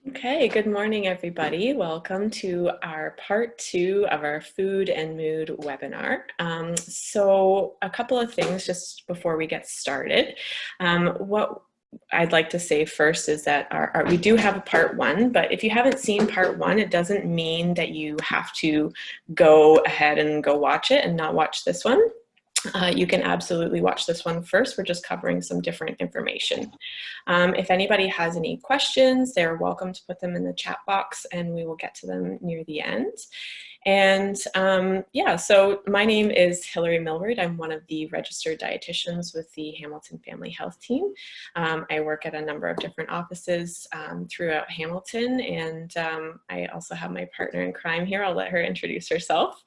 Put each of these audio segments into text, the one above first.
Okay, good morning, everybody. Welcome to our part 2 of our food and mood webinar. So a couple of things just before we get started. What I'd like to say first is that we do have a part 1, but if you haven't seen part 1, it doesn't mean that you have to go ahead and go watch it and not watch this one. You can absolutely watch this one first. We're just covering some different information. If anybody has any questions, they're welcome to put them in the chat box and we will get to them near the end. And yeah, so my name is Hilary Milward. I'm one of the registered dietitians with the Hamilton Family Health Team. I work at a number of different offices throughout Hamilton, and I also have my partner in crime here. I'll let her introduce herself.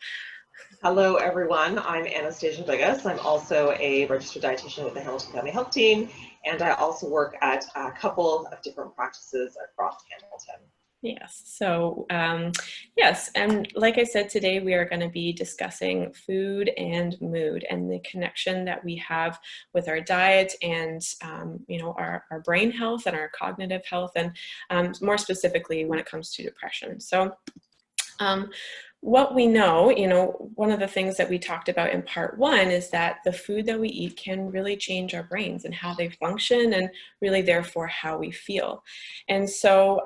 Hello, everyone. I'm Anastasia Bigas. I'm also a registered dietitian with the Hamilton Family Health Team, and I also work at a couple of different practices across Hamilton. Yes, so yes, and like I said, today we are going to be discussing food and mood and the connection that we have with our diet and our brain health and our cognitive health, and more specifically when it comes to depression. So what we know, one of the things that we talked about in part 1 is that the food that we eat can really change our brains and how they function, and really therefore how we feel. And so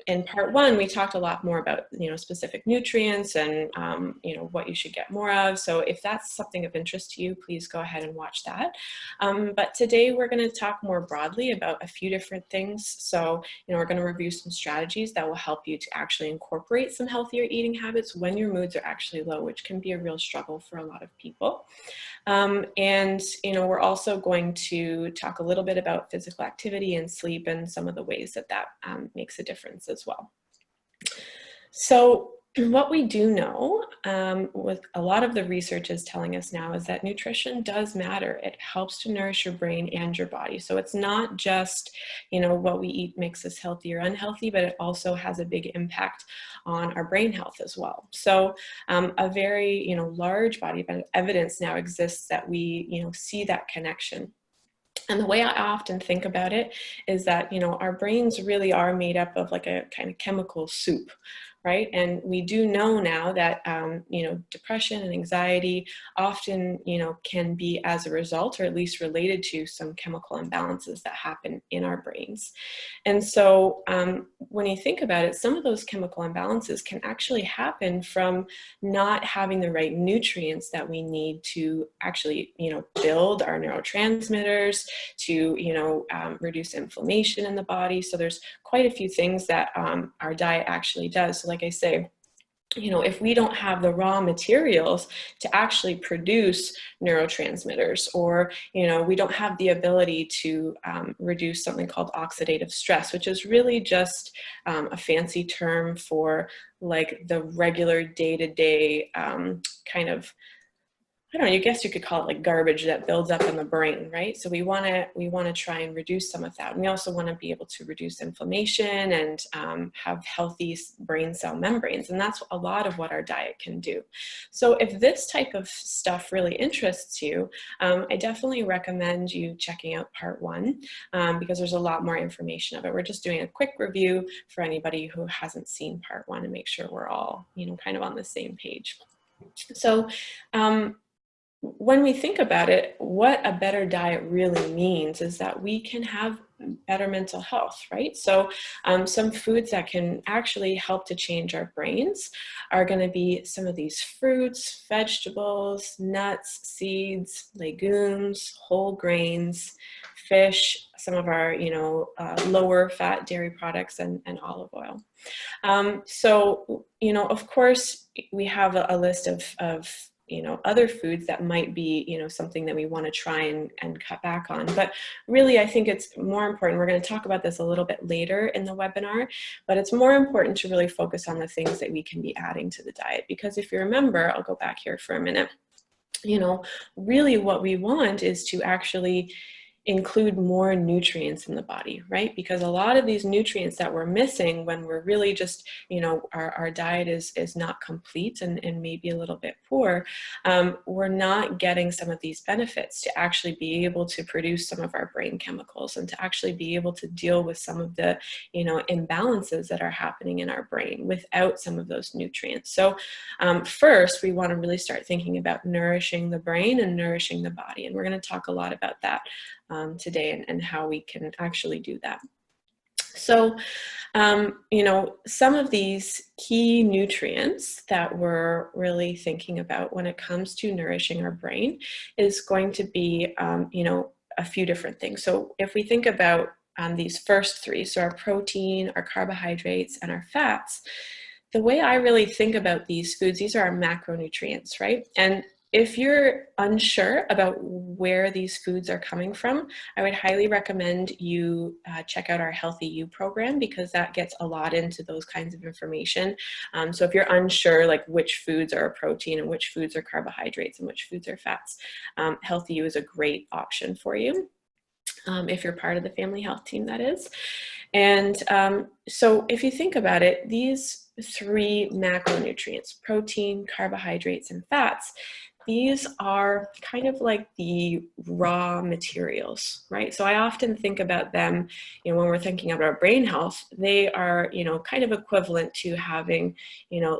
in part 1, we talked a lot more about, specific nutrients and, what you should get more of. So if that's something of interest to you, please go ahead and watch that. But today we're going to talk more broadly about a few different things. So, we're going to review some strategies that will help you to actually incorporate some healthier eating habits when your moods are actually low, which can be a real struggle for a lot of people. We're also going to talk a little bit about physical activity and sleep and some of the ways that makes a difference as well. So what we do know, with a lot of the research is telling us now, is that nutrition does matter. It helps to nourish your brain and your body. So it's not just, what we eat makes us healthy or unhealthy, but it also has a big impact on our brain health as well. So a very, large body of evidence now exists that we, see that connection. And the way I often think about it is that, our brains really are made up of like a kind of chemical soup, right? And we do know now that, depression and anxiety often, can be as a result, or at least related to, some chemical imbalances that happen in our brains. And so when you think about it, some of those chemical imbalances can actually happen from not having the right nutrients that we need to actually, build our neurotransmitters, to, reduce inflammation in the body. So there's quite a few things that our diet actually does. So like I say, if we don't have the raw materials to actually produce neurotransmitters, or, we don't have the ability to reduce something called oxidative stress, which is really just a fancy term for like the regular day-to-day kind of, I don't know, I guess you could call it like garbage that builds up in the brain, right? So we want to try and reduce some of that. And we also want to be able to reduce inflammation and have healthy brain cell membranes. And that's a lot of what our diet can do. So if this type of stuff really interests you, I definitely recommend you checking out part 1 because there's a lot more information of it. We're just doing a quick review for anybody who hasn't seen part 1 and make sure we're all, kind of on the same page. So when we think about it, what a better diet really means is that we can have better mental health, right? So some foods that can actually help to change our brains are going to be some of these fruits, vegetables, nuts, seeds, legumes, whole grains, fish, some of our, lower fat dairy products, and olive oil. So, of course, we have a list of other foods that might be, something that we want to try and cut back on. But really, I think it's more important. We're going to talk about this a little bit later in the webinar, but it's more important to really focus on the things that we can be adding to the diet. Because if you remember, I'll go back here for a minute, really what we want is to actually include more nutrients in the body, right? Because a lot of these nutrients that we're missing when we're really just, our diet is not complete and maybe a little bit poor, we're not getting some of these benefits to actually be able to produce some of our brain chemicals and to actually be able to deal with some of the, imbalances that are happening in our brain without some of those nutrients. So first, we want to really start thinking about nourishing the brain and nourishing the body. And we're going to talk a lot about that today and how we can actually do that. So, some of these key nutrients that we're really thinking about when it comes to nourishing our brain is going to be, a few different things. So if we think about these first three, so our protein, our carbohydrates, and our fats, the way I really think about these foods, these are our macronutrients, right? And if you're unsure about where these foods are coming from, I would highly recommend you check out our Healthy You program, because that gets a lot into those kinds of information. So if you're unsure, like which foods are protein and which foods are carbohydrates and which foods are fats, Healthy You is a great option for you. If you're part of the family health team, that is. And so if you think about it, these three macronutrients, protein, carbohydrates, and fats, these are kind of like the raw materials, right? So I often think about them, when we're thinking about our brain health, they are, kind of equivalent to having,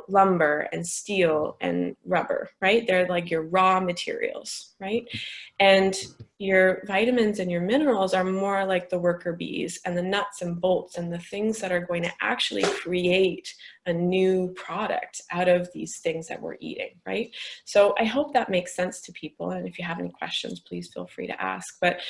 lumber and steel and rubber, right? They're like your raw materials, right? And your vitamins and your minerals are more like the worker bees and the nuts and bolts and the things that are going to actually create a new product out of these things that we're eating, right? So I hope that makes sense to people. And if you have any questions, please feel free to ask. But,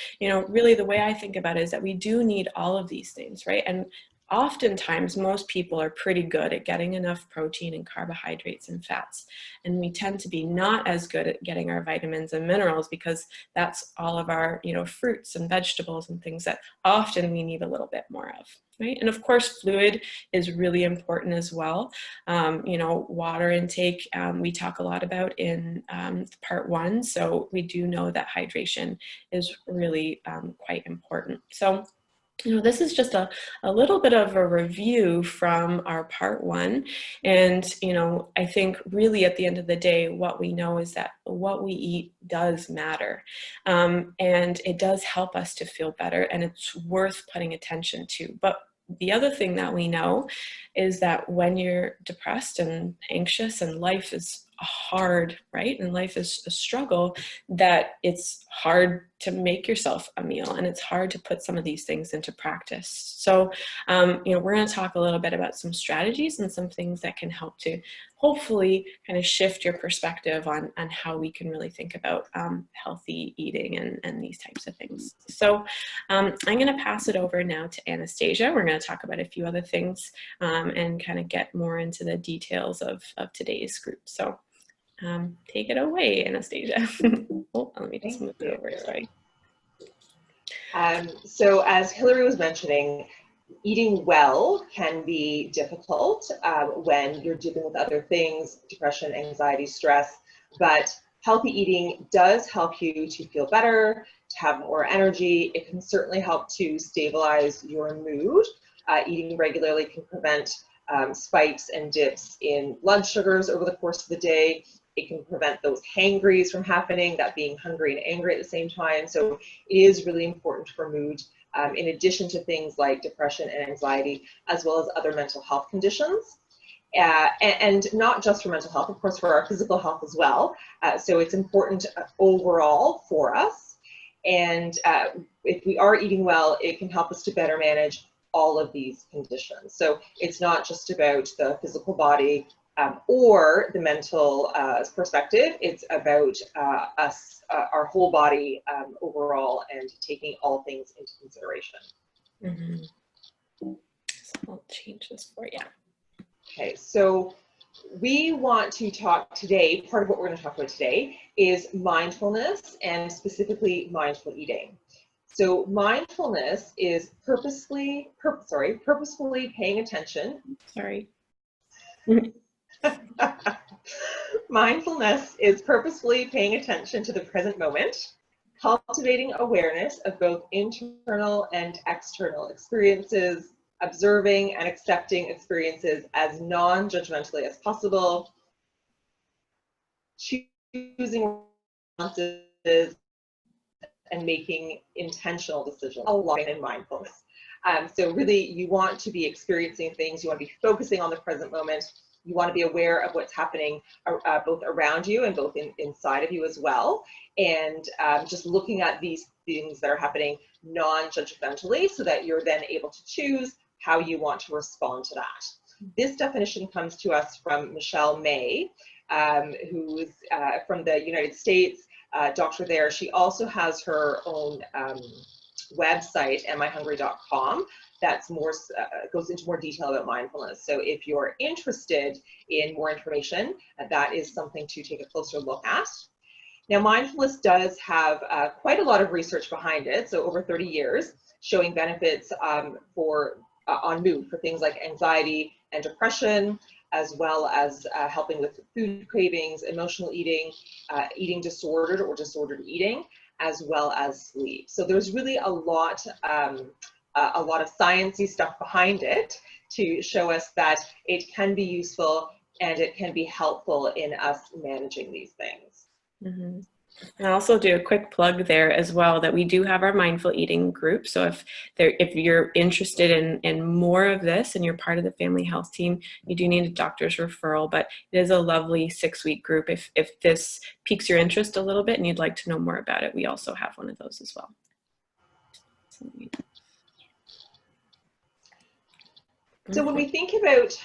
really the way I think about it is that we do need all of these things, right? And oftentimes, most people are pretty good at getting enough protein and carbohydrates and fats. And we tend to be not as good at getting our vitamins and minerals, because that's all of our, fruits and vegetables and things that often we need a little bit more of, right? And of course, fluid is really important as well. Water intake, we talk a lot about in part 1. So we do know that hydration is really quite important. So this is just a little bit of a review from our part 1. And, I think really at the end of the day, what we know is that what we eat does matter. And it does help us to feel better, and it's worth putting attention to. But the other thing that we know is that when you're depressed and anxious and life is hard, right? And life is a struggle, that it's hard to make yourself a meal, and it's hard to put some of these things into practice. So, we're going to talk a little bit about some strategies and some things that can help to hopefully kind of shift your perspective on how we can really think about healthy eating and these types of things. So I'm going to pass it over now to Anastasia. We're going to talk about a few other things and kind of get more into the details of today's group. So take it away, Anastasia. Oh, let me just move it over, sorry. So as Hilary was mentioning, eating well can be difficult when you're dealing with other things, depression, anxiety, stress, but healthy eating does help you to feel better, to have more energy. It can certainly help to stabilize your mood. Eating regularly can prevent spikes and dips in blood sugars over the course of the day. It can prevent those hangries from happening, that being hungry and angry at the same time. So it is really important for mood, in addition to things like depression and anxiety, as well as other mental health conditions. And not just for mental health, of course, for our physical health as well. So it's important overall for us. And if we are eating well, it can help us to better manage all of these conditions. So it's not just about the physical body or the mental perspective. It's about us, our whole body overall, and taking all things into consideration. Mm-hmm. So I'll change this for you. Okay, so we want to talk today, part of what we're going to talk about today is mindfulness, and specifically mindful eating. So mindfulness is purposefully paying attention. Sorry. Mindfulness is purposefully paying attention to the present moment, cultivating awareness of both internal and external experiences, observing and accepting experiences as non-judgmentally as possible, choosing responses, and making intentional decisions along in mindfulness. So really, you want to be experiencing things, you want to be focusing on the present moment, you want to be aware of what's happening both around you and both inside of you as well, and just looking at these things that are happening non-judgmentally so that you're then able to choose how you want to respond to that. This definition comes to us from Michelle May, who's from the United States, doctor there. She also has her own website, amihungry.com, that's more goes into more detail about mindfulness. So if you're interested in more information, that is something to take a closer look at. Now, mindfulness does have quite a lot of research behind it, so over 30 years, showing benefits on mood for things like anxiety and depression, as well as helping with food cravings, emotional eating, eating disordered or disordered eating, as well as sleep. So there's really a lot of sciencey stuff behind it to show us that it can be useful and it can be helpful in us managing these things. Mm-hmm. And I'll also do a quick plug there as well that we do have our mindful eating group. So if you're interested in more of this and you're part of the family health team, you do need a doctor's referral, but it is a lovely 6-week group. If this piques your interest a little bit and you'd like to know more about it, we also have one of those as well. So when we think about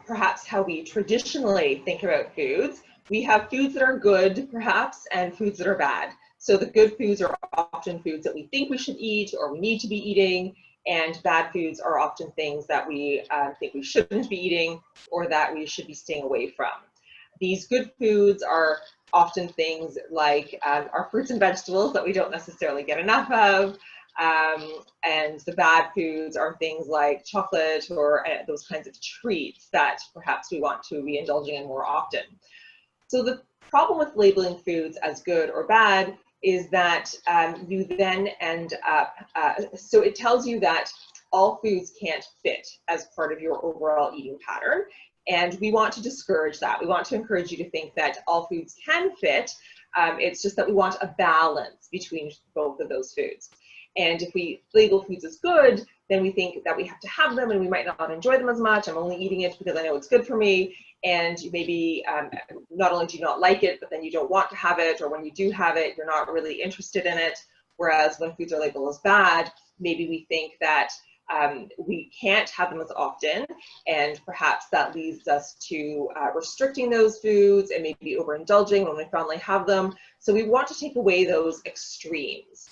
perhaps how we traditionally think about foods, we have foods that are good, perhaps, and foods that are bad. So the good foods are often foods that we think we should eat or we need to be eating, and bad foods are often things that we think we shouldn't be eating or that we should be staying away from. These good foods are often things like our fruits and vegetables that we don't necessarily get enough of, and the bad foods are things like chocolate or those kinds of treats that perhaps we want to be indulging in more often. So the problem with labeling foods as good or bad is that you then end up, so it tells you that all foods can't fit as part of your overall eating pattern. And we want to discourage that. We want to encourage you to think that all foods can fit. It's just that we want a balance between both of those foods. And if we label foods as good, then we think that we have to have them and we might not enjoy them as much. I'm only eating it because I know it's good for me. And maybe not only do you not like it, but then you don't want to have it, or when you do have it, you're not really interested in it. Whereas when foods are labeled as bad, maybe we think that we can't have them as often, and perhaps that leads us to restricting those foods and maybe overindulging when we finally have them. So we want to take away those extremes.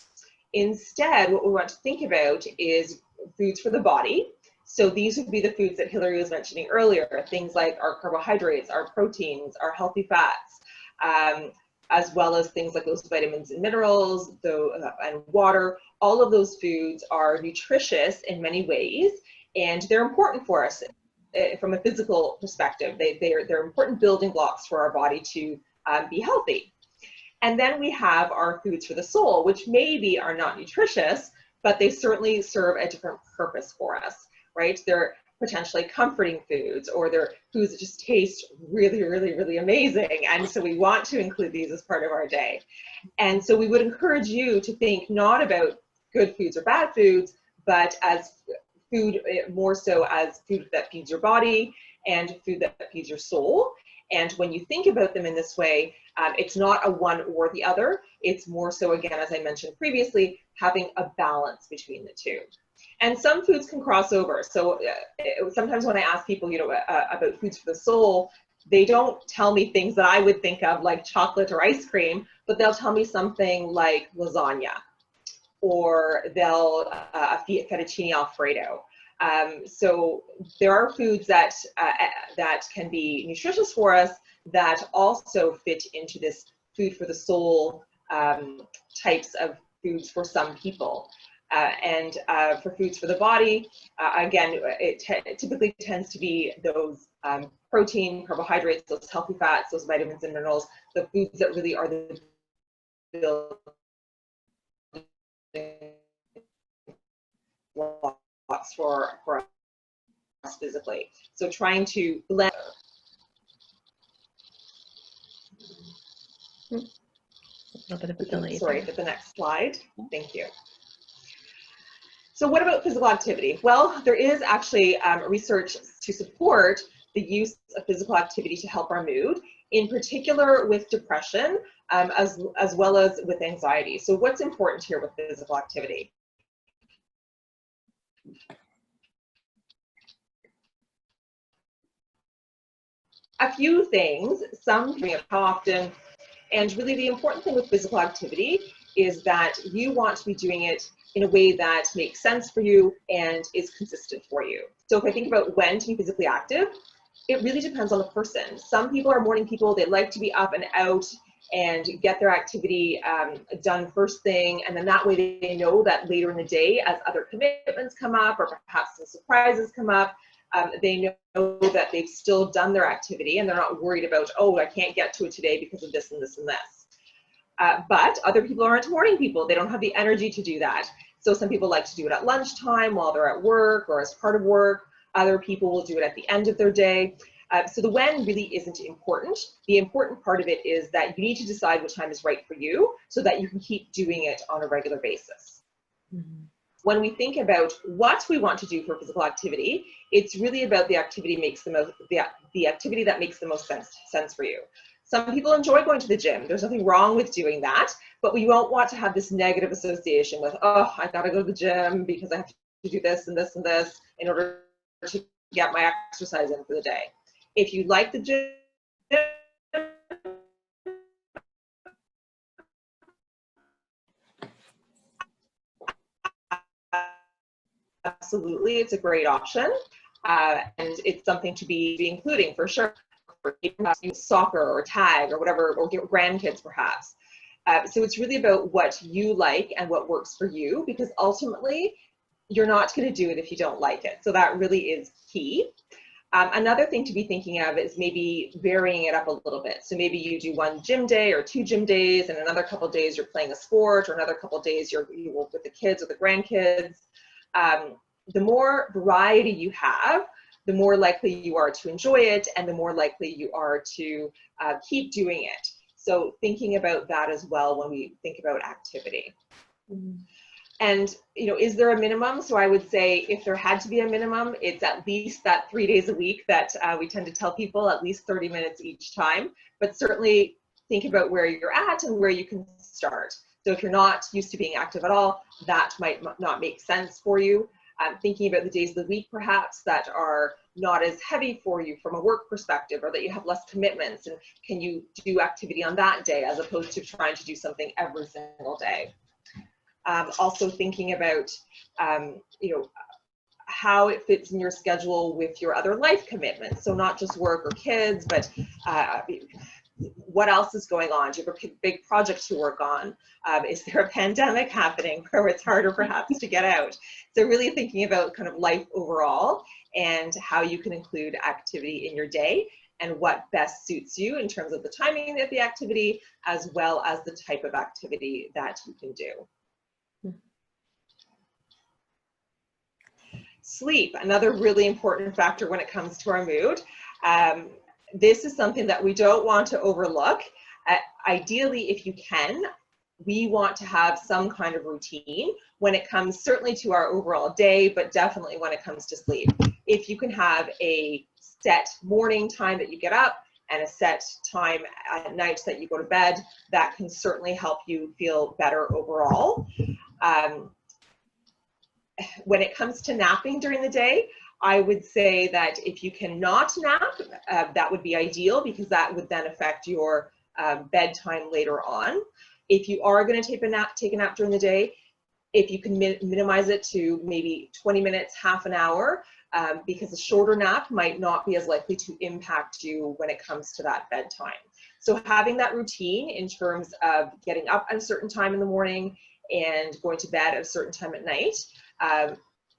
Instead, what we want to think about is foods for the body. So these would be the foods that Hilary was mentioning earlier, things like our carbohydrates, our proteins, our healthy fats, as well as things like those vitamins and minerals and water. All of those foods are nutritious in many ways, and they're important for us from a physical perspective. They're important building blocks for our body to be healthy. And then we have our foods for the soul, which maybe are not nutritious, but they certainly serve a different purpose for us, right? They're potentially comforting foods, or they're foods that just taste really, really, really amazing. And so we want to include these as part of our day. And so we would encourage you to think not about good foods or bad foods, but as food, more so as food that feeds your body and food that feeds your soul. And when you think about them in this way, it's not a one or the other. It's more so, again, as I mentioned previously, having a balance between the two. And some foods can cross over. So sometimes when I ask people, about foods for the soul, they don't tell me things that I would think of like chocolate or ice cream, but they'll tell me something like lasagna, or they'll fettuccine Alfredo. So there are foods that can be nutritious for us that also fit into this food for the soul types of foods for some people. And for foods for the body, again, it typically tends to be those protein, carbohydrates, those healthy fats, those vitamins and minerals, the foods that really are the lots for us physically. So trying to blend. A little bit of a delay. Sorry, at the next slide. Thank you. So what about physical activity? Well, there is actually research to support the use of physical activity to help our mood, in particular with depression, as well as with anxiety. So what's important here with physical activity? A few things, some how often, and really the important thing with physical activity is that you want to be doing it in a way that makes sense for you and is consistent for you. So if I think about when to be physically active, it really depends on the person. Some people are morning people, they like to be up and out and get their activity done first thing, and then that way they know that later in the day, as other commitments come up or perhaps some surprises come up, they know that they've still done their activity and they're not worried about, oh, I can't get to it today because of this and this and this. But other people aren't morning people. They don't have the energy to do that. So some people like to do it at lunchtime while they're at work or as part of work. Other people will do it at the end of their day. So the when really isn't important. The important part of it is that you need to decide what time is right for you so that you can keep doing it on a regular basis. Mm-hmm. When we think about what we want to do for physical activity, it's really about the activity makes the most, the activity that makes the most sense for you. Some people enjoy going to the gym. There's nothing wrong with doing that, but we won't want to have this negative association with, oh, I gotta go to the gym because I have to do this and this and this in order to get my exercise in for the day. If you like the gym, absolutely, it's a great option, and it's something to be including for sure. Soccer or tag or whatever, or get grandkids perhaps. So it's really about what you like and what works for you, because ultimately you're not going to do it if you don't like it. So that really is key. Another thing to be thinking of is maybe varying it up a little bit. So maybe you do one gym day or 2 gym days, and another couple of days you're playing a sport, or another couple of days you work with the kids or the grandkids. The more variety you have, the more likely you are to enjoy it, and the more likely you are to keep doing it. So thinking about that as well when we think about activity. Mm-hmm. And, you know, is there a minimum? So I would say if there had to be a minimum, it's at least that 3 days a week that we tend to tell people, at least 30 minutes each time. But certainly think about where you're at and where you can start. So if you're not used to being active at all, that might not make sense for you. Thinking about the days of the week perhaps that are not as heavy for you from a work perspective, or that you have less commitments, and can you do activity on that day as opposed to trying to do something every single day. Also thinking about you know, how it fits in your schedule with your other life commitments. So not just work or kids, but what else is going on? Do you have a big project to work on? Is there a pandemic happening where it's harder perhaps to get out? So really thinking about kind of life overall and how you can include activity in your day and what best suits you in terms of the timing of the activity, as well as the type of activity that you can do. Sleep, another really important factor when it comes to our mood. This is something that we don't want to overlook. Ideally, if you can, we want to have some kind of routine when it comes certainly to our overall day, but definitely when it comes to sleep. If you can have a set morning time that you get up and a set time at night that you go to bed, that can certainly help you feel better overall. When it comes to napping during the day, I would say that if you cannot nap, that would be ideal, because that would then affect your bedtime later on. If you are going to take a nap during the day, if you can minimize it to maybe 20 minutes, half an hour, because a shorter nap might not be as likely to impact you when it comes to that bedtime. So having that routine in terms of getting up at a certain time in the morning and going to bed at a certain time at night,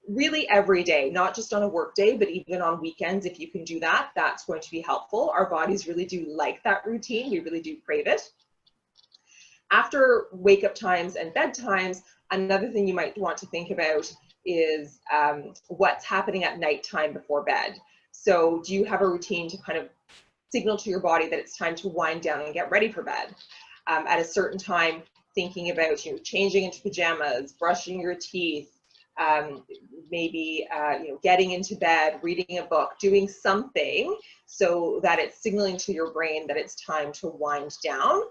really every day, not just on a work day, but even on weekends, if you can do that, that's going to be helpful. Our bodies really do like that routine. We really do crave it. After wake up times and bedtimes, Another thing you might want to think about is what's happening at nighttime before bed. So do you have a routine to kind of signal to your body that it's time to wind down and get ready for bed? At a certain time, thinking about changing into pajamas, brushing your teeth, maybe getting into bed, reading a book, doing something so that it's signaling to your brain that it's time to wind down,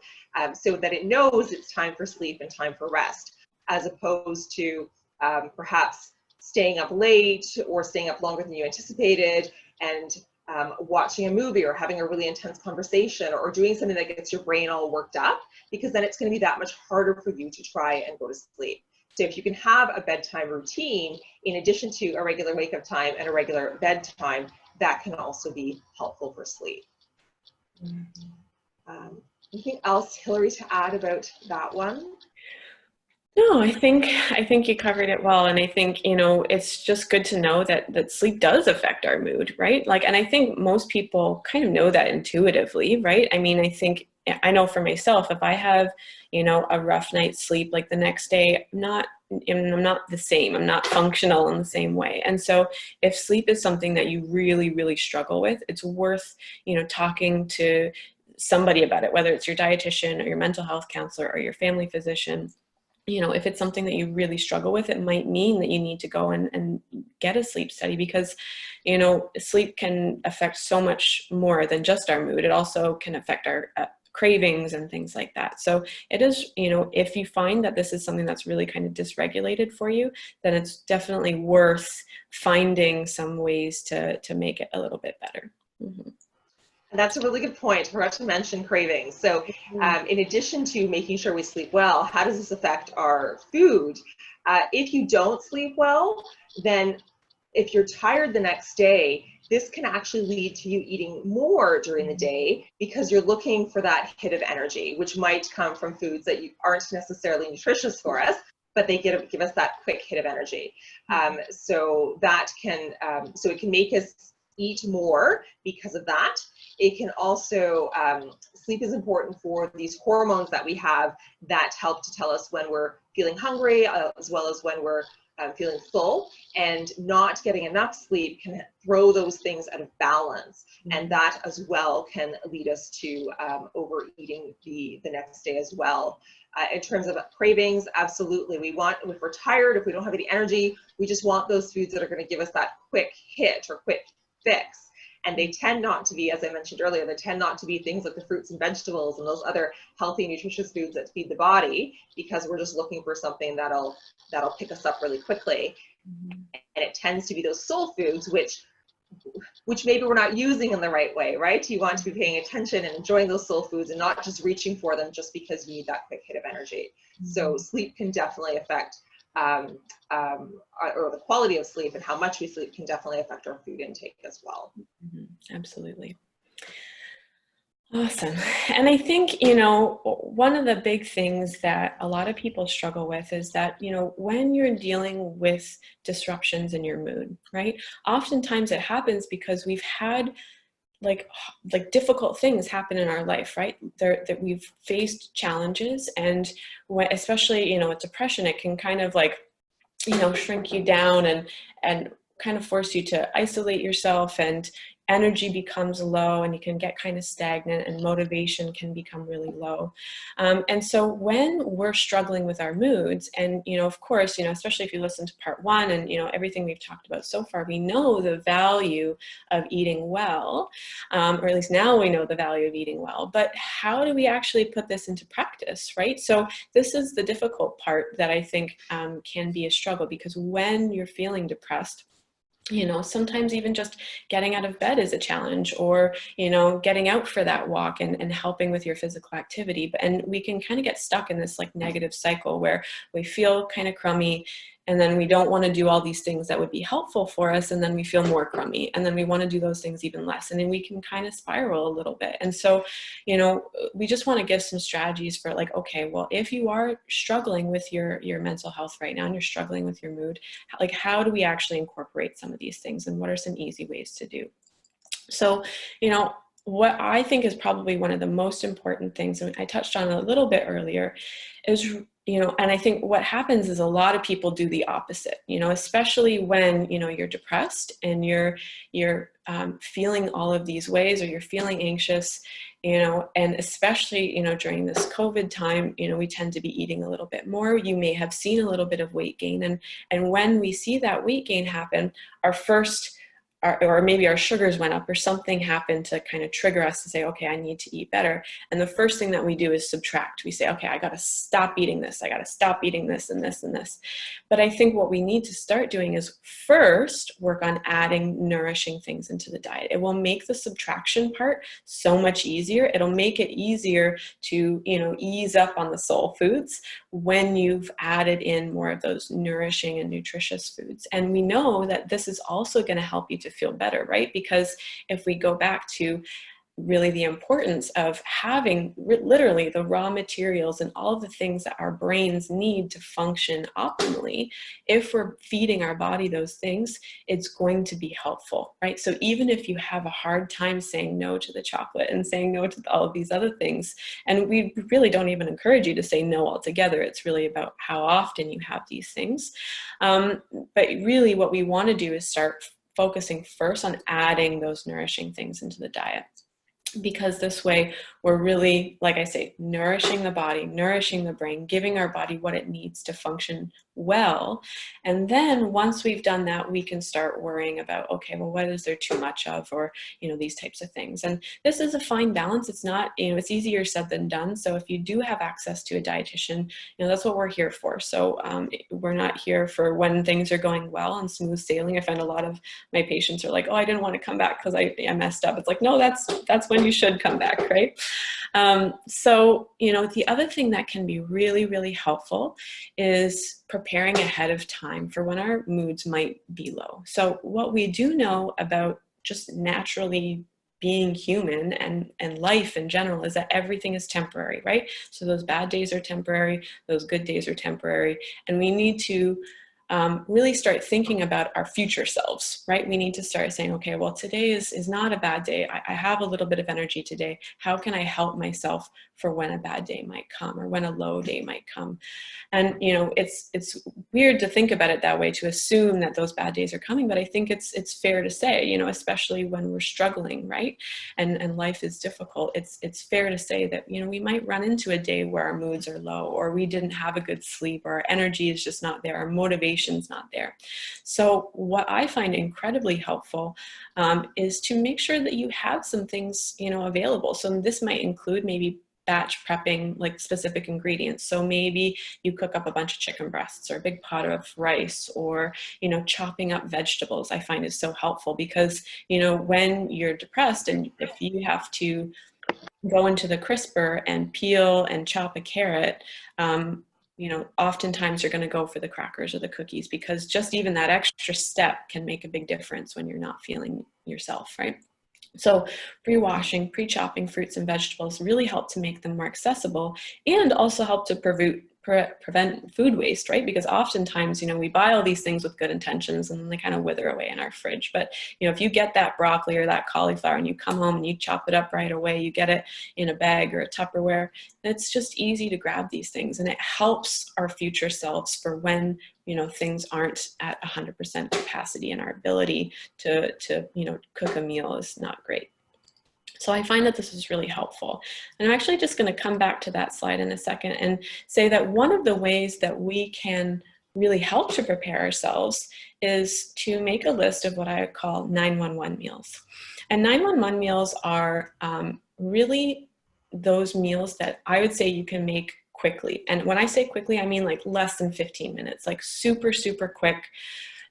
so that it knows it's time for sleep and time for rest, as opposed to perhaps staying up late or staying up longer than you anticipated and watching a movie or having a really intense conversation or doing something that gets your brain all worked up, because then it's going to be that much harder for you to try and go to sleep. So if you can have a bedtime routine in addition to a regular wake-up time and a regular bedtime, that can also be helpful for sleep. Anything else, Hilary, to add about that one? No, I think you covered it well, and I think it's just good to know that sleep does affect our mood, right? Like, and I think most people kind of know that intuitively, right? I mean, I know for myself, if I have a rough night's sleep, like the next day, I'm not the same. I'm not functional in the same way. And so, if sleep is something that you really, really struggle with, it's worth talking to somebody about it, whether it's your dietitian or your mental health counselor or your family physician. If it's something that you really struggle with, it might mean that you need to go and get a sleep study, because, sleep can affect so much more than just our mood. It also can affect our cravings and things like that. So it is, if you find that this is something that's really kind of dysregulated for you, then it's definitely worth finding some ways to make it a little bit better. Mm-hmm. And that's a really good point. I forgot to mention cravings. So in addition to making sure we sleep well, how does this affect our food? If you don't sleep well, then if you're tired the next day, this can actually lead to you eating more during the day because you're looking for that hit of energy, which might come from foods that aren't necessarily nutritious for us, but they give us that quick hit of energy. So it can make us eat more because of that. It can also, sleep is important for these hormones that we have that help to tell us when we're feeling hungry, as well as when we're feeling full, and not getting enough sleep can throw those things out of balance. And that as well can lead us to overeating the next day as well. In terms of cravings, absolutely. If we're tired, if we don't have any energy, we just want those foods that are going to give us that quick hit or quick fix. And they tend not to be, as I mentioned earlier, they tend not to be things like the fruits and vegetables and those other healthy, nutritious foods that feed the body, because we're just looking for something that'll pick us up really quickly. And it tends to be those soul foods, which maybe we're not using in the right way, right? You want to be paying attention and enjoying those soul foods and not just reaching for them just because you need that quick hit of energy. So sleep can definitely affect, or the quality of sleep and how much we sleep can definitely affect our food intake as well. Absolutely. Awesome. And I think, one of the big things that a lot of people struggle with is that, when you're dealing with disruptions in your mood, right? Oftentimes it happens because we've had like difficult things happen in our life, right? That we've faced challenges, and especially, with depression, it can kind of shrink you down and kind of force you to isolate yourself, and energy becomes low, and you can get kind of stagnant, and motivation can become really low. And so when we're struggling with our moods, and of course, especially if you listen to part one and everything we've talked about so far, we know the value of eating well, or at least now we know the value of eating well. But how do we actually put this into practice, right? So this is the difficult part that I think can be a struggle, because when you're feeling depressed, sometimes even just getting out of bed is a challenge, or, getting out for that walk and helping with your physical activity. And we can kind of get stuck in this negative cycle where we feel kind of crummy, and then we don't want to do all these things that would be helpful for us, and then we feel more crummy, and then we want to do those things even less, and then we can kind of spiral a little bit. And so, we just want to give some strategies for okay, well, if you are struggling with your mental health right now and you're struggling with your mood, how do we actually incorporate some of these things, and what are some easy ways to do? So, what I think is probably one of the most important things, and I touched on it a little bit earlier, is, you know, and I think what happens is a lot of people do the opposite, you know, especially when, you know, you're depressed and you're feeling all of these ways, or you're feeling anxious, you know, and especially, you know, during this COVID time, you know, we tend to be eating a little bit more. You may have seen a little bit of weight gain. And when we see that weight gain happen, our first, or maybe our sugars went up or something happened to kind of trigger us to say, okay, I need to eat better. And the first thing that we do is subtract. We say, okay, I got to stop eating this. I got to stop eating this and this and this. But I think what we need to start doing is first work on adding nourishing things into the diet. It will make the subtraction part so much easier. It'll make it easier to, you know, ease up on the soul foods when you've added in more of those nourishing and nutritious foods. And we know that this is also going to help you to feel better, right? Because if we go back to really the importance of having literally the raw materials and all of the things that our brains need to function optimally, if we're feeding our body those things, it's going to be helpful, right? So even if you have a hard time saying no to the chocolate and saying no to all of these other things, and we really don't even encourage you to say no altogether, it's really about how often you have these things. But really what we want to do is start focusing first on adding those nourishing things into the diet. Because this way we're really, like I say, nourishing the body, nourishing the brain, giving our body what it needs to function well. And then once we've done that, we can start worrying about, okay, well, what is there too much of, or, you know, these types of things. And this is a fine balance. It's not, you know, it's easier said than done. So if you do have access to a dietitian, you know, that's what we're here for. So we're not here for when things are going well and smooth sailing. I find a lot of my patients are like, oh, I didn't want to come back because I messed up. It's like, no, that's when you should come back, right? So, you know, the other thing that can be really, really helpful is preparing ahead of time for when our moods might be low. So what we do know about just naturally being human and life in general is that everything is temporary, right? So those bad days are temporary, those good days are temporary, and we need to really start thinking about our future selves, right? We need to start saying, okay, well, today is not a bad day. I have a little bit of energy today. How can I help myself for when a bad day might come, or when a low day might come? And, you know, it's weird to think about it that way, to assume that those bad days are coming, but I think it's fair to say, you know, especially when we're struggling, right? And life is difficult. It's fair to say that, you know, we might run into a day where our moods are low, or we didn't have a good sleep, or our energy is just not there, our motivation's not there. So what I find incredibly helpful is to make sure that you have some things, you know, available. So this might include maybe batch prepping like specific ingredients. So maybe you cook up a bunch of chicken breasts or a big pot of rice, or, you know, chopping up vegetables, I find is so helpful, because, you know, when you're depressed and if you have to go into the crisper and peel and chop a carrot, you know, oftentimes you're going to go for the crackers or the cookies, because just even that extra step can make a big difference when you're not feeling yourself, right? So pre-washing, pre-chopping fruits and vegetables really help to make them more accessible, and also help to prevent food waste, right? Because oftentimes, you know, we buy all these things with good intentions and then they kind of wither away in our fridge. But, you know, if you get that broccoli or that cauliflower and you come home and you chop it up right away, you get it in a bag or a Tupperware, it's just easy to grab these things, and it helps our future selves for when, you know, things aren't at 100% capacity and our ability to, you know, cook a meal is not great. So I find that this is really helpful. And I'm actually just going to come back to that slide in a second and say that one of the ways that we can really help to prepare ourselves is to make a list of what I call 911 meals. And 911 meals are really those meals that I would say you can make quickly. And when I say quickly, I mean like less than 15 minutes, like super, super quick.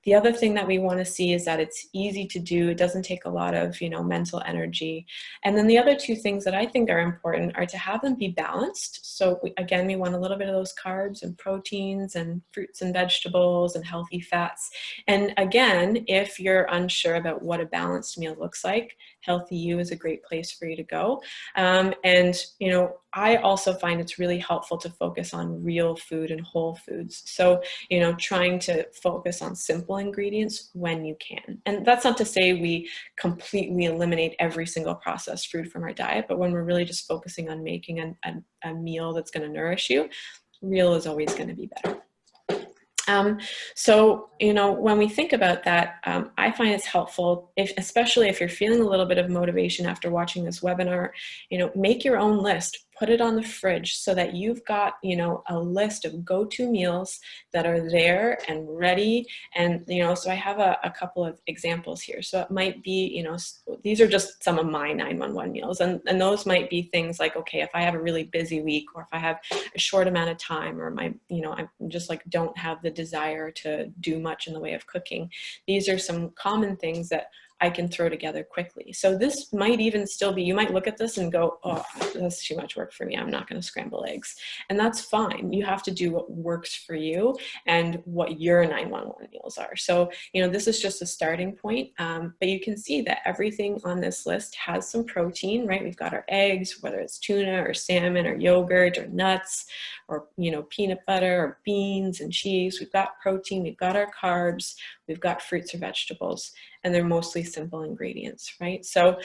The other thing that we want to see is that it's easy to do. It doesn't take a lot of, you know, mental energy. And then the other two things that I think are important are to have them be balanced. So again, we want a little bit of those carbs and proteins and fruits and vegetables and healthy fats. And again, if you're unsure about what a balanced meal looks like, Healthy You is a great place for you to go. And, you know, I also find it's really helpful to focus on real food and whole foods. So, you know, trying to focus on simple ingredients when you can. And that's not to say we completely eliminate every single processed food from our diet, but when we're really just focusing on making a meal that's going to nourish you, real is always going to be better. So, you know, when we think about that, I find it's helpful, especially if you're feeling a little bit of motivation after watching this webinar, you know, make your own list, put it on the fridge so that you've got, you know, a list of go-to meals that are there and ready. And, you know, so I have a couple of examples here. So it might be, you know, these are just some of my 911 meals. And those might be things like, okay, if I have a really busy week, or if I have a short amount of time, or you know, I'm just like, don't have the desire to do much in the way of cooking. These are some common things that I can throw together quickly. So this might even still be, you might look at this and go, oh, that's too much work for me. I'm not going to scramble eggs. And that's fine. You have to do what works for you and what your 911 meals are. So, you know, this is just a starting point, but you can see that everything on this list has some protein, right? We've got our eggs, whether it's tuna or salmon or yogurt or nuts or, you know, peanut butter or beans and cheese. We've got protein, we've got our carbs, we've got fruits or vegetables, and they're mostly simple ingredients, right? So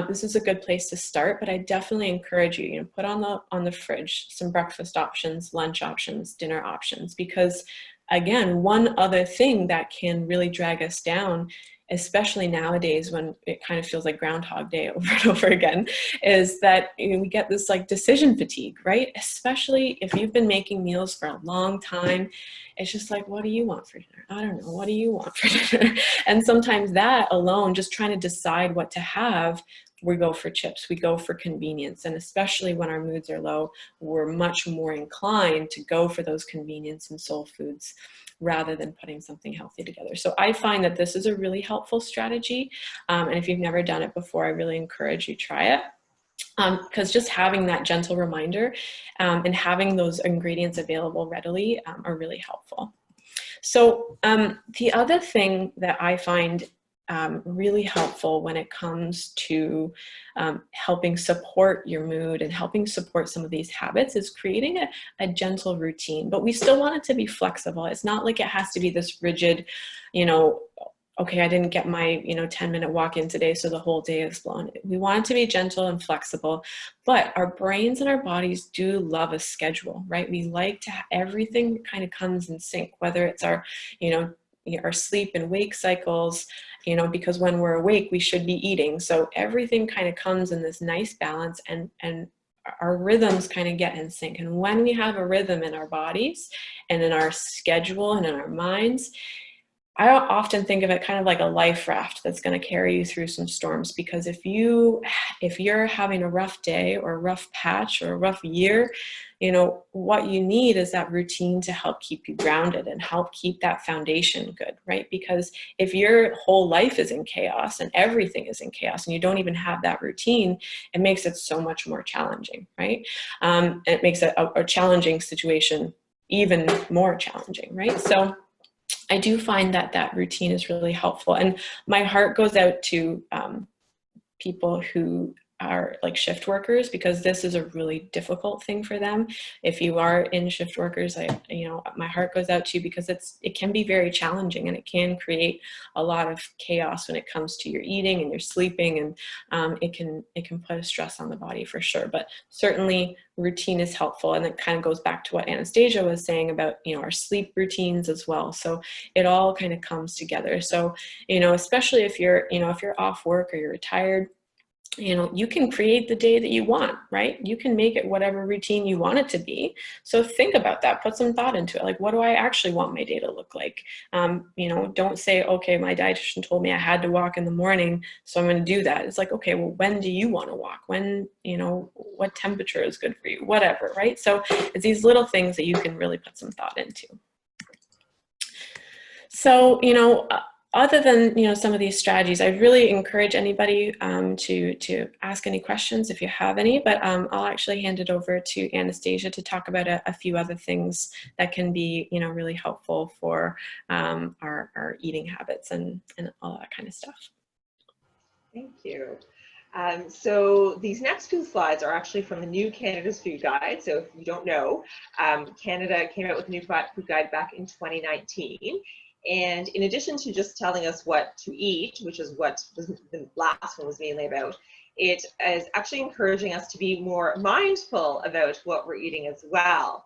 this is a good place to start, but I definitely encourage you, you know, put on the fridge some breakfast options, lunch options, dinner options, because again, one other thing that can really drag us down, especially nowadays when it kind of feels like Groundhog Day over and over again, is that, you know, we get this like decision fatigue, right? Especially if you've been making meals for a long time. It's just like, what do you want for dinner? I don't know. What do you want for dinner? And sometimes that alone, just trying to decide what to have, we go for chips, we go for convenience. And especially when our moods are low, we're much more inclined to go for those convenience and soul foods rather than putting something healthy together. So I find that this is a really helpful strategy. And if you've never done it before, I really encourage you to try it. Because just having that gentle reminder and having those ingredients available readily are really helpful. So the other thing that I find really helpful when it comes to helping support your mood and helping support some of these habits is creating a gentle routine, but we still want it to be flexible. It's not like it has to be this rigid, you know, okay, I didn't get my, you know, 10-minute walk in today, so the whole day is blown. We want it to be gentle and flexible, but our brains and our bodies do love a schedule, right? We like to everything kind of comes in sync, whether it's our, you know, our sleep and wake cycles, you know, because when we're awake, we should be eating. So everything kind of comes in this nice balance, and our rhythms kind of get in sync. And when we have a rhythm in our bodies and in our schedule and in our minds, I often think of it kind of like a life raft that's going to carry you through some storms, because if you're having a rough day or a rough patch or a rough year, you know, what you need is that routine to help keep you grounded and help keep that foundation good, right? Because if your whole life is in chaos and everything is in chaos and you don't even have that routine, it makes it so much more challenging, right? It makes a challenging situation even more challenging, right? So I do find that that routine is really helpful. And my heart goes out to people who are like shift workers, because this is a really difficult thing for them. If you are in shift workers, you know, my heart goes out to you, because it can be very challenging, and it can create a lot of chaos when it comes to your eating and your sleeping, and it can put a stress on the body for sure. But certainly routine is helpful, and it kind of goes back to what Anastasia was saying about, you know, our sleep routines as well. So it all kind of comes together. So, you know, especially if you're off work or you're retired, you know, you can create the day that you want, right? You can make it whatever routine you want it to be. So think about that, put some thought into it. Like, what do I actually want my day to look like? You know, don't say, okay, my dietitian told me I had to walk in the morning, so I'm going to do that. It's like, okay, well, when do you want to walk? When, you know, what temperature is good for you? Whatever, right? So it's these little things that you can really put some thought into. So, you know, other than, you know, some of these strategies, I really encourage anybody to ask any questions if you have any, but I'll actually hand it over to Anastasia to talk about a few other things that can be, you know, really helpful for our eating habits and all that kind of stuff. Thank you. So these next few slides are actually from the new Canada's Food Guide. So if you don't know, Canada came out with a new food guide back in 2019. And in addition to just telling us what to eat, which is what the last one was mainly about, it is actually encouraging us to be more mindful about what we're eating as well.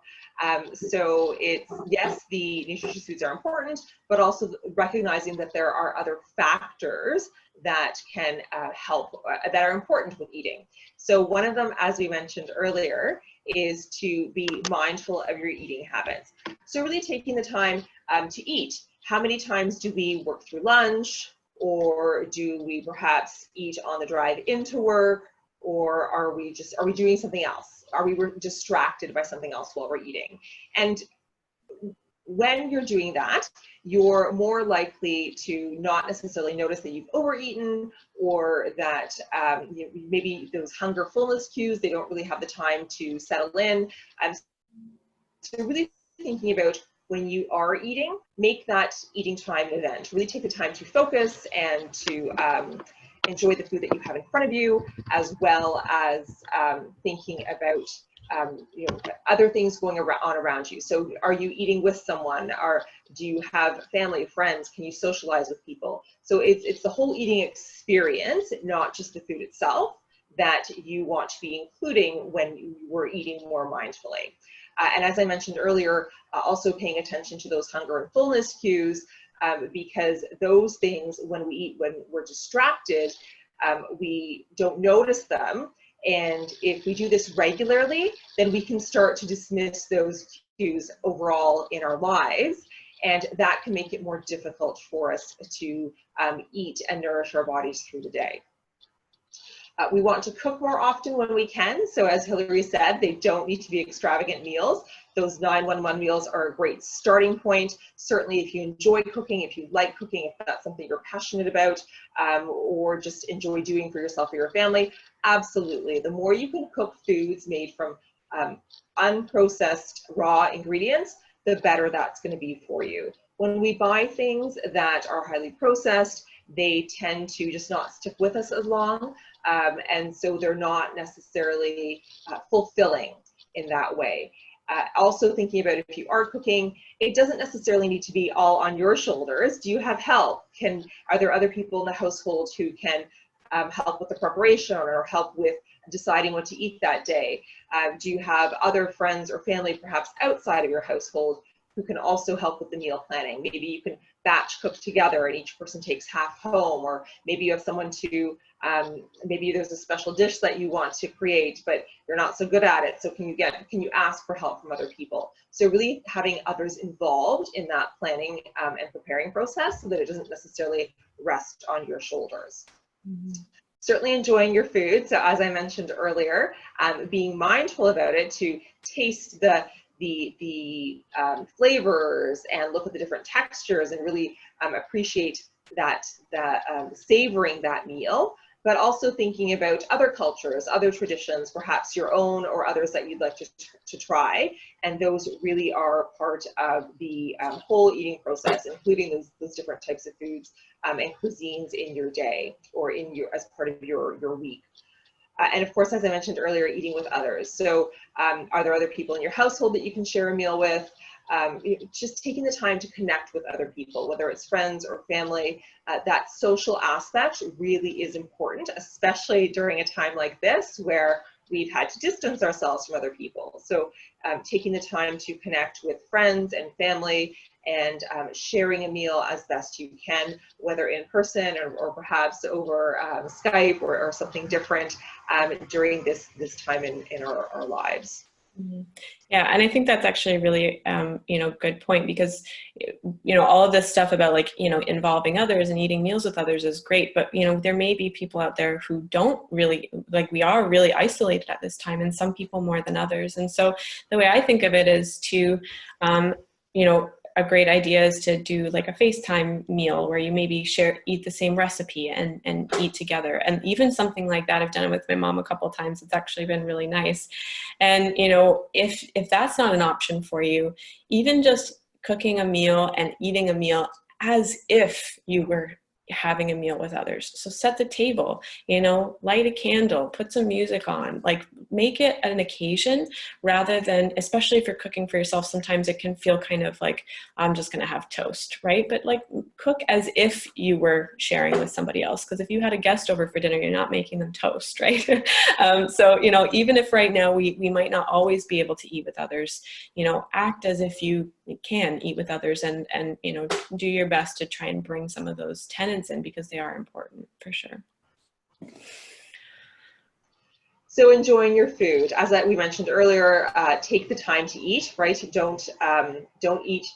So it's, yes, the nutritious foods are important, but also recognizing that there are other factors that can help, that are important with eating. So one of them, as we mentioned earlier, is to be mindful of your eating habits. So really taking the time to eat. How many times do we work through lunch? Or do we perhaps eat on the drive into work? Or are we doing something else? Are we distracted by something else while we're eating? And when you're doing that, you're more likely to not necessarily notice that you've overeaten, or that maybe those hunger fullness cues, they don't really have the time to settle in. So really thinking about, when you are eating, make that eating time an event. Really take the time to focus and to enjoy the food that you have in front of you, as well as thinking about other things going on around you. So are you eating with someone? Do you have family, friends? Can you socialize with people? So it's the whole eating experience, not just the food itself, that you want to be including when you were eating more mindfully. And as I mentioned earlier, also paying attention to those hunger and fullness cues, because those things, when we eat, when we're distracted, we don't notice them. And if we do this regularly, then we can start to dismiss those cues overall in our lives. And that can make it more difficult for us to eat and nourish our bodies through the day. We want to cook more often when we can. So as Hilary said, they don't need to be extravagant meals. Those 911 meals are a great starting point. Certainly if you enjoy cooking, if you like cooking, if that's something you're passionate about, or just enjoy doing for yourself or your family, absolutely. The more you can cook foods made from unprocessed raw ingredients, the better that's going to be for you. When we buy things that are highly processed, they tend to just not stick with us as long. And so they're not necessarily fulfilling in that way. Also thinking about, if you are cooking, it doesn't necessarily need to be all on your shoulders. Do you have help? Are there other people in the household who can help with the preparation or help with deciding what to eat that day? Do you have other friends or family perhaps outside of your household who can also help with the meal planning? Maybe you can batch cook together and each person takes half home, or maybe you have someone to, maybe there's a special dish that you want to create, but you're not so good at it. So can you ask for help from other people? So really having others involved in that planning and preparing process, so that it doesn't necessarily rest on your shoulders. Mm-hmm. Certainly enjoying your food. So as I mentioned earlier, being mindful about it, to taste the flavors and look at the different textures and really appreciate savoring that meal, but also thinking about other cultures, other traditions, perhaps your own or others that you'd like to try. And those really are part of the whole eating process, including those different types of foods and cuisines in your day, or as part of your week. And of course, as I mentioned earlier, eating with others. So are there other people in your household that you can share a meal with? Just taking the time to connect with other people, whether it's friends or family. That social aspect really is important, especially during a time like this where we've had to distance ourselves from other people. So taking the time to connect with friends and family, and sharing a meal as best you can, whether in person or perhaps over Skype or something different during this time in our lives. Mm-hmm. Yeah, and I think that's actually a really, good point, because, all of this stuff about involving others and eating meals with others is great, but, there may be people out there who don't really, we are really isolated at this time, and some people more than others. And so the way I think of it is to, a great idea is to do like a FaceTime meal where you maybe eat the same recipe and eat together. And even something like that, I've done it with my mom a couple of times. It's actually been really nice. And, if that's not an option for you, even just cooking a meal and eating a meal as if you were having a meal with others. So set the table, light a candle, put some music on, like make it an occasion rather than, especially if you're cooking for yourself, sometimes it can feel kind of like, I'm just going to have toast, right? But like cook as if you were sharing with somebody else. Because if you had a guest over for dinner, you're not making them toast, right? So, even if right now we might not always be able to eat with others, act as if you can eat with others and do your best to try and bring some of those tenets in, because they are important for sure. So enjoying your food, as we mentioned earlier, take the time to eat, right? Don't eat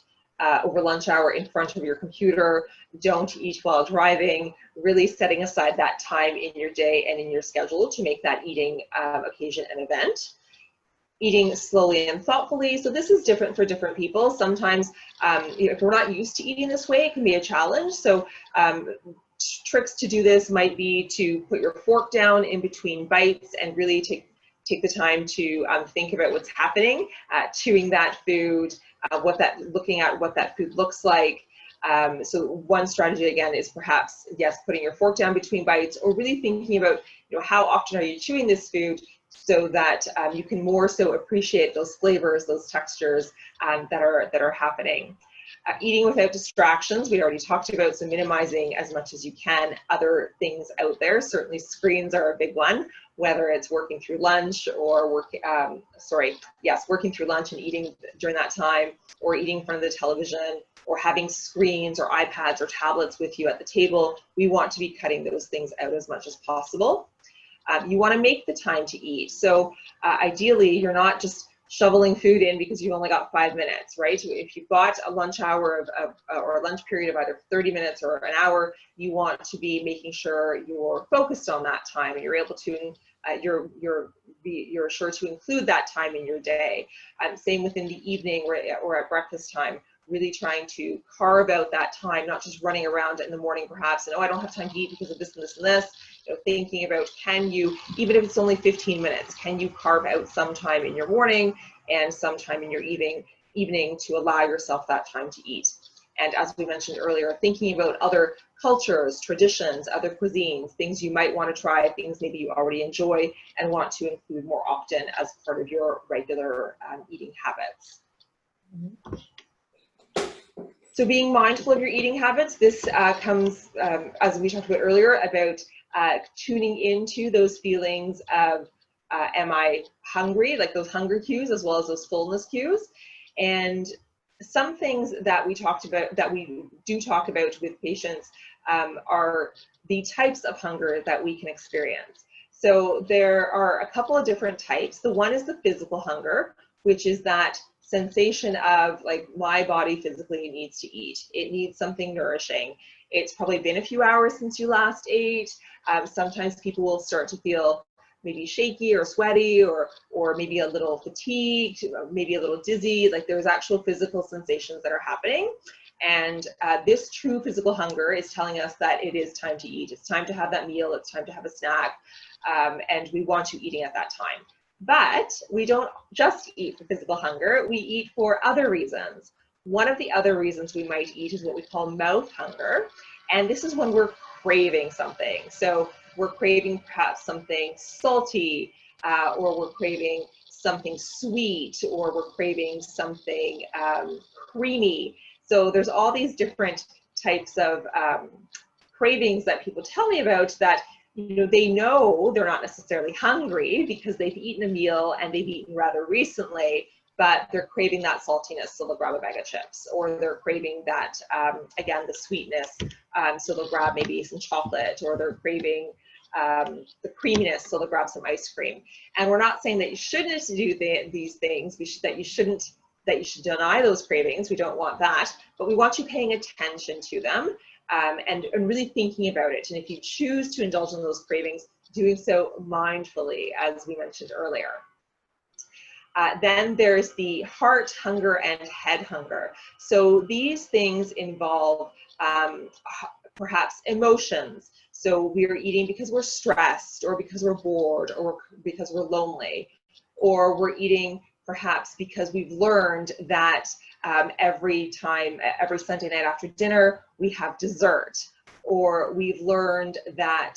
over lunch hour in front of your computer. Don't eat while driving. Really setting aside that time in your day and in your schedule to make that eating occasion an event. Eating slowly and thoughtfully. So this is different for different people. Sometimes if we're not used to eating this way, it can be a challenge. So tricks to do this might be to put your fork down in between bites and really take the time to think about what's happening, chewing that food, looking at what that food looks like. So one strategy again is perhaps, yes, putting your fork down between bites, or really thinking about, how often are you chewing this food, so that you can more so appreciate those flavors, those textures that are happening. Eating without distractions, we already talked about, so minimizing as much as you can other things out there. Certainly screens are a big one, whether it's working through lunch or working through lunch and eating during that time, or eating in front of the television, or having screens or iPads or tablets with you at the table. We want to be cutting those things out as much as possible. You want to make the time to eat. So ideally, you're not just shoveling food in because you've only got 5 minutes, right? If you've got a lunch hour or a lunch period of either 30 minutes or an hour, you want to be making sure you're focused on that time and you're able to, you're sure to include that time in your day. Same within the evening or at breakfast time. Really trying to carve out that time, not just running around in the morning perhaps and, I don't have time to eat because of this and this and this. Thinking about, can you, even if it's only 15 minutes, can you carve out some time in your morning and some time in your evening to allow yourself that time to eat. And as we mentioned earlier, thinking about other cultures, traditions, other cuisines, things you might want to try, things maybe you already enjoy and want to include more often as part of your regular eating habits. Mm-hmm. So being mindful of your eating habits, this comes, as we talked about earlier, about tuning into those feelings of, am I hungry, like those hunger cues, as well as those fullness cues. And some things that we talked about, that we do talk about with patients, are the types of hunger that we can experience. So there are a couple of different types. The one is the physical hunger, which is that sensation of like, my body physically needs to eat. It needs something nourishing. It's probably been a few hours since you last ate. Sometimes people will start to feel maybe shaky or sweaty, or maybe a little fatigued, maybe a little dizzy. Like there's actual physical sensations that are happening. And this true physical hunger is telling us that it is time to eat. It's time to have that meal. It's time to have a snack. And we want you eating at that time. But we don't just eat for physical hunger, we eat for other reasons. One of the other reasons we might eat is what we call mouth hunger. And this is when we're craving something. So we're craving perhaps something salty, or we're craving something sweet, or we're craving something creamy. So there's all these different types of cravings that people tell me about that they know they're not necessarily hungry because they've eaten a meal and they've eaten rather recently, but they're craving that saltiness, so they'll grab a bag of chips, or they're craving that, again, the sweetness, so they'll grab maybe some chocolate, or they're craving the creaminess, so they'll grab some ice cream. And we're not saying that you shouldn't do these things, that you should deny those cravings. We don't want that, but we want you paying attention to them. And really thinking about it. And if you choose to indulge in those cravings, doing so mindfully, as we mentioned earlier. Then there's the heart hunger and head hunger. So these things involve perhaps emotions. So we're eating because we're stressed, or because we're bored, or because we're lonely, or we're eating perhaps because we've learned that every Sunday night after dinner, we have dessert, or we've learned that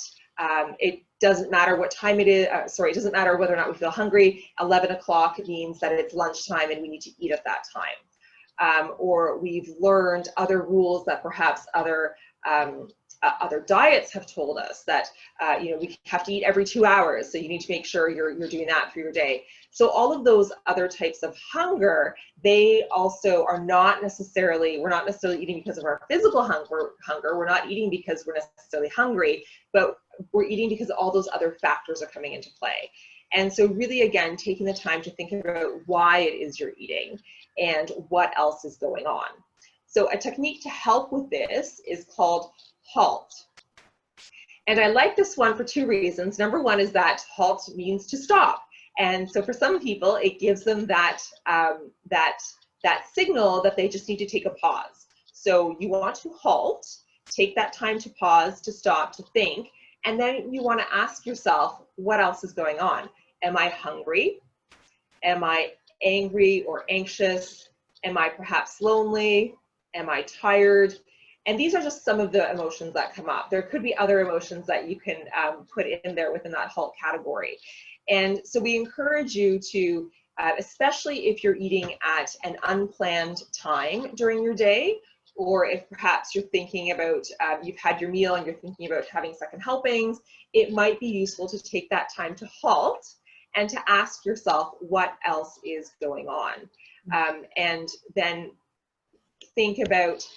it doesn't matter what time it is, it doesn't matter whether or not we feel hungry, 11 o'clock means that it's lunchtime and we need to eat at that time. Or we've learned other rules that perhaps other diets have told us that, we have to eat every 2 hours, so you need to make sure you're doing that for your day. So all of those other types of hunger, they also are not necessarily, we're not necessarily eating because of our physical hunger, we're not eating because we're necessarily hungry, but we're eating because all those other factors are coming into play. And so really, again, taking the time to think about why it is you're eating and what else is going on. So a technique to help with this is called HALT. And I like this one for two reasons. Number one is that HALT means to stop. And so for some people, it gives them that signal that they just need to take a pause. So you want to halt, take that time to pause, to stop, to think, and then you want to ask yourself, what else is going on? Am I hungry? Am I angry or anxious? Am I perhaps lonely? Am I tired? And these are just some of the emotions that come up. There could be other emotions that you can put in there within that HALT category. And so we encourage you to, especially if you're eating at an unplanned time during your day, or if perhaps you're thinking about, you've had your meal and you're thinking about having second helpings, it might be useful to take that time to halt and to ask yourself what else is going on. And then think about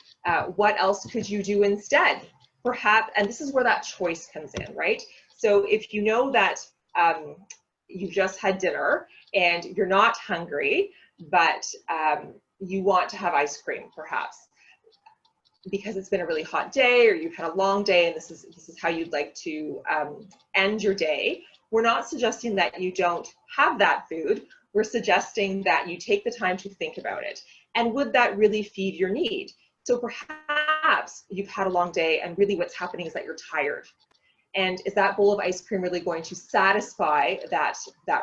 what else could you do instead? Perhaps, and this is where that choice comes in, right? So if you know that you've just had dinner and you're not hungry, but you want to have ice cream, perhaps, because it's been a really hot day or you've had a long day and this is how you'd like to end your day, we're not suggesting that you don't have that food. We're suggesting that you take the time to think about it. And would that really feed your need? So perhaps you've had a long day and really what's happening is that you're tired. And is that bowl of ice cream really going to satisfy that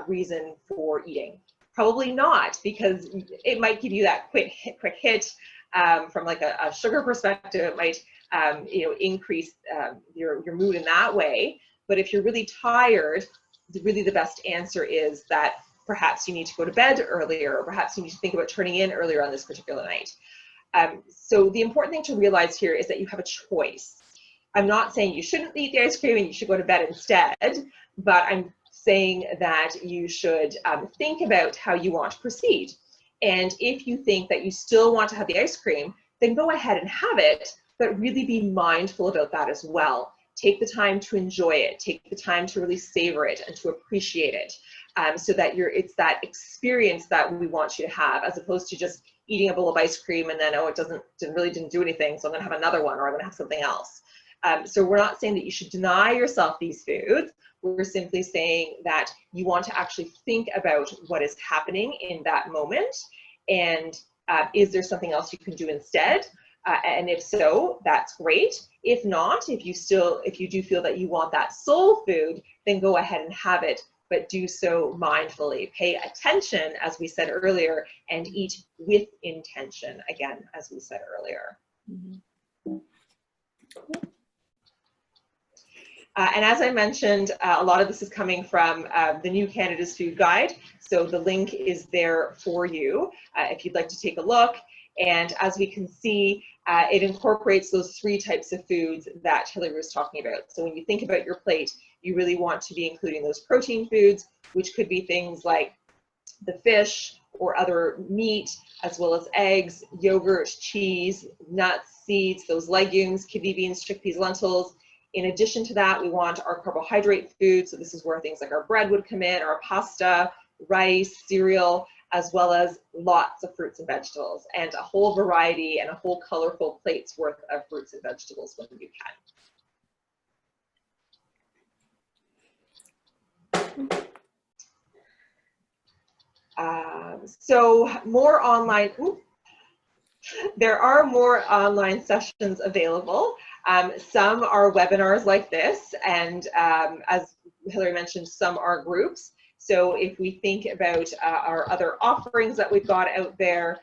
reason for eating? Probably not, because it might give you that quick hit from like a sugar perspective. It might increase your mood in that way. But if you're really tired, really the best answer is that perhaps you need to go to bed earlier, or perhaps you need to think about turning in earlier on this particular night. So the important thing to realize here is that you have a choice. I'm not saying you shouldn't eat the ice cream and you should go to bed instead, but I'm saying that you should think about how you want to proceed. And if you think that you still want to have the ice cream, then go ahead and have it, but really be mindful about that as well. Take the time to enjoy it. Take the time to really savor it and to appreciate it, so that it's that experience that we want you to have, as opposed to just eating a bowl of ice cream and then, oh, it didn't do anything, so I'm gonna have another one, or I'm gonna have something else. So we're not saying that you should deny yourself these foods. We're simply saying that you want to actually think about what is happening in that moment, and is there something else you can do instead? And if so, that's great. If not, if you do feel that you want that soul food, then go ahead and have it, but do so mindfully. Pay attention, as we said earlier, and eat with intention, again, as we said earlier. Mm-hmm. Cool. And as I mentioned, a lot of this is coming from the New Canada's Food Guide. So the link is there for you if you'd like to take a look. And as we can see, it incorporates those 3 types of foods that Hilary was talking about. So when you think about your plate, you really want to be including those protein foods, which could be things like the fish or other meat, as well as eggs, yogurt, cheese, nuts, seeds, those legumes, kidney beans, chickpeas, lentils. In addition to that, we want our carbohydrate foods. So this is where things like our bread would come in, our pasta, rice, cereal, as well as lots of fruits and vegetables, and a whole variety and a whole colorful plate's worth of fruits and vegetables when you can. So more online, there are more online sessions available. Some are webinars like this, and as Hilary mentioned, some are groups. So if we think about our other offerings that we've got out there,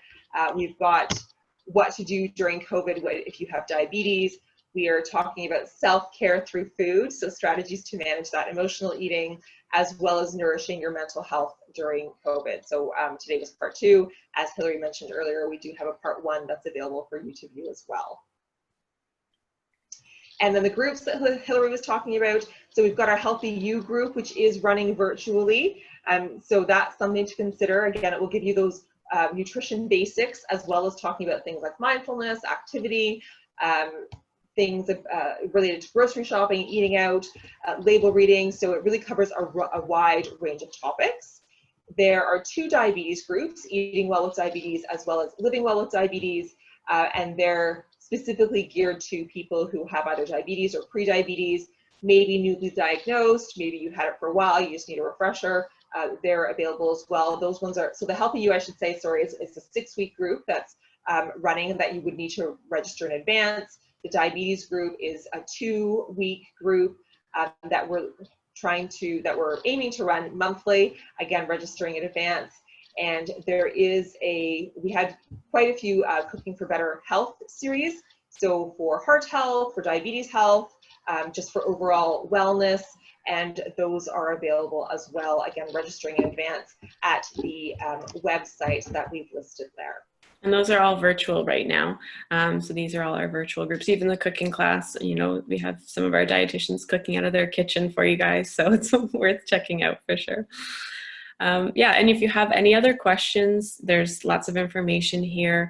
we've got what to do during COVID if you have diabetes. We are talking about self-care through food, so strategies to manage that emotional eating, as well as nourishing your mental health during COVID. So today was part 2. As Hilary mentioned earlier, we do have a part 1 that's available for you to view as well. And then the groups that Hilary was talking about, so we've got our Healthy You group, which is running virtually. So that's something to consider. Again, it will give you those nutrition basics, as well as talking about things like mindfulness, activity, things related to grocery shopping, eating out, label reading. So it really covers a wide range of topics. There are 2 diabetes groups, Eating Well with Diabetes, as well as Living Well with Diabetes, and they're specifically geared to people who have either diabetes or pre-diabetes, maybe newly diagnosed, maybe you had it for a while, you just need a refresher. They're available as well. Those ones are, so the Healthy You, I should say, sorry, is a 6-week group that's running that you would need to register in advance. The diabetes group is a 2-week group that we're aiming to run monthly, again, registering in advance. And there is we had quite a few Cooking for Better Health series. So for heart health, for diabetes health, just for overall wellness, and those are available as well, again, registering in advance at the website that we've listed there. And those are all virtual right now. So these are all our virtual groups. Even the cooking class, you know, we have some of our dietitians cooking out of their kitchen for you guys. So it's worth checking out for sure. Yeah, and if you have any other questions, there's lots of information here.